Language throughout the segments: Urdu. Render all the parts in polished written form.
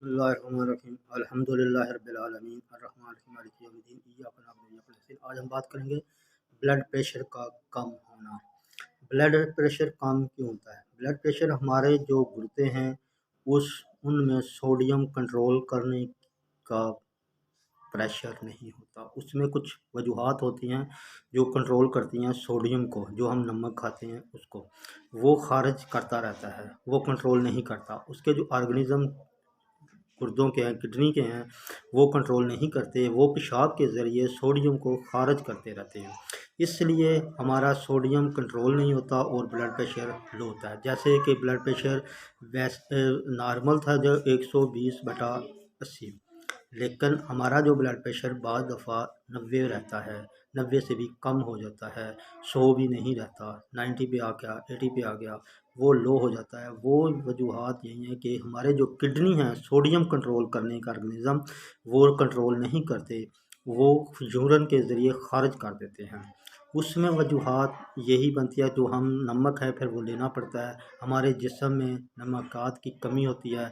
اللہ الرحمن الرحیم الحمد للہ رب العالمین الرحمن الرحیم مالک یوم الدین ایاک نعبد و ایاک نستعین۔ آج ہم بات کریں گے بلڈ پریشر کا کم ہونا۔ بلڈ پریشر کم کیوں ہوتا ہے؟ بلڈ پریشر ہمارے جو گردے ہیں ان میں سوڈیم کنٹرول کرنے کا پریشر نہیں ہوتا، اس میں کچھ وجوہات ہوتی ہیں جو کنٹرول کرتی ہیں سوڈیم کو، جو ہم نمک کھاتے ہیں اس کو وہ خارج کرتا رہتا ہے، وہ کنٹرول نہیں کرتا۔ اس کے جو آرگنزم گردوں کے ہیں، کڈنی کے ہیں، وہ کنٹرول نہیں کرتے، وہ پیشاب کے ذریعے سوڈیم کو خارج کرتے رہتے ہیں، اس لیے ہمارا سوڈیم کنٹرول نہیں ہوتا اور بلڈ پریشر لو ہوتا ہے۔ جیسے کہ بلڈ پریشر نارمل تھا جو 120/80، لیکن ہمارا جو بلڈ پریشر بعض دفعہ 90 رہتا ہے، 90 سے بھی کم ہو جاتا ہے، 100 بھی نہیں رہتا، 90 پہ آ گیا، 80 پہ آ گیا، وہ لو ہو جاتا ہے۔ وہ وجوہات یہی ہیں کہ ہمارے جو کڈنی ہیں سوڈیم کنٹرول کرنے کا آرگنزم وہ کنٹرول نہیں کرتے، وہ یورین کے ذریعے خارج کر دیتے ہیں۔ اس میں وجوہات یہی بنتی ہے، جو ہم نمک ہے پھر وہ لینا پڑتا ہے، ہمارے جسم میں نمکیات کی کمی ہوتی ہے،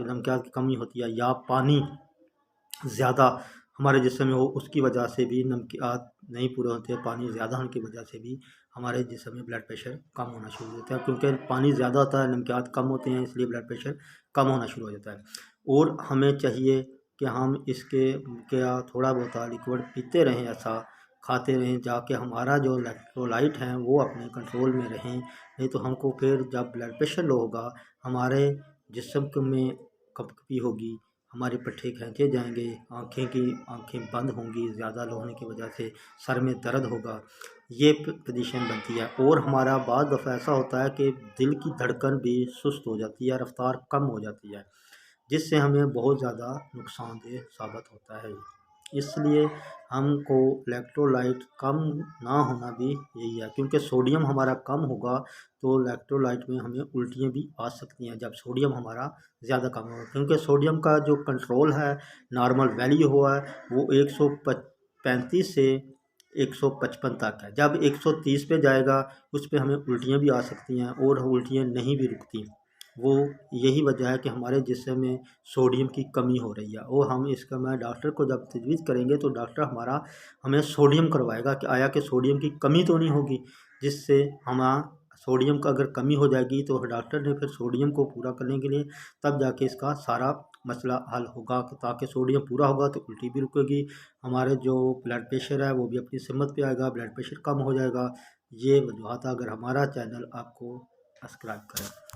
نمکیات کی کمی ہوتی ہے یا پانی زیادہ ہمارے جسم میں ہو، اس کی وجہ سے بھی نمکیات نہیں پورے ہوتے، پانی زیادہ ہونے کی وجہ سے بھی ہمارے جسم میں بلڈ پریشر کم ہونا شروع ہو جاتا ہے، کیونکہ پانی زیادہ ہوتا ہے، نمکیات کم ہوتے ہیں، اس لیے بلڈ پریشر کم ہونا شروع ہو جاتا ہے۔ اور ہمیں چاہیے کہ ہم اس کے کیا تھوڑا بہت لیکوڈ پیتے رہیں، ایسا کھاتے رہیں، جا کے ہمارا جو الیکٹرولائٹ ہیں وہ اپنے کنٹرول میں رہیں، نہیں تو ہم کو پھر جب بلڈ پریشر لو ہوگا ہمارے جسم میں کپکپی ہوگی، ہمارے پٹھے کھینچے جائیں گے، آنکھیں بند ہوں گی زیادہ لو ہونے کی وجہ سے، سر میں درد ہوگا، یہ پوزیشن بنتی ہے۔ اور ہمارا بعض دفعہ ایسا ہوتا ہے کہ دل کی دھڑکن بھی سست ہو جاتی ہے، رفتار کم ہو جاتی ہے، جس سے ہمیں بہت زیادہ نقصان دہ ثابت ہوتا ہے۔ اس لیے ہم کو الیکٹرولائٹ کم نہ ہونا بھی یہی ہے، کیونکہ سوڈیم ہمارا کم ہوگا تو الیکٹرولائٹ میں ہمیں الٹیاں بھی آ سکتی ہیں جب سوڈیم ہمارا زیادہ کم ہوگا، کیونکہ سوڈیم کا جو کنٹرول ہے نارمل ویلیو ہوا ہے وہ 135 سے 155 تک ہے۔ جب 130 پہ جائے گا اس پہ ہمیں الٹیاں بھی آ سکتی ہیں، اور الٹیاں نہیں بھی رکتی، وہ یہی وجہ ہے کہ ہمارے جسم میں سوڈیم کی کمی ہو رہی ہے۔ اور ہم اس کا میں ڈاکٹر کو جب تجویز کریں گے تو ڈاکٹر ہمیں سوڈیم کروائے گا کہ آیا کہ سوڈیم کی کمی تو نہیں ہوگی، جس سے سوڈیم کا اگر کمی ہو جائے گی تو ڈاکٹر نے پھر سوڈیم کو پورا کرنے کے لیے تب جا کے اس کا سارا مسئلہ حل ہوگا، تاکہ سوڈیم پورا ہوگا تو الٹی بھی رکے گی، ہمارے جو بلڈ پریشر ہے وہ بھی اپنی سمت پہ آئے گا، بلڈ پریشر کم ہو جائے گا۔ یہ وجوہات اگر ہمارا چینل آپ کو سبسکرائب کریں۔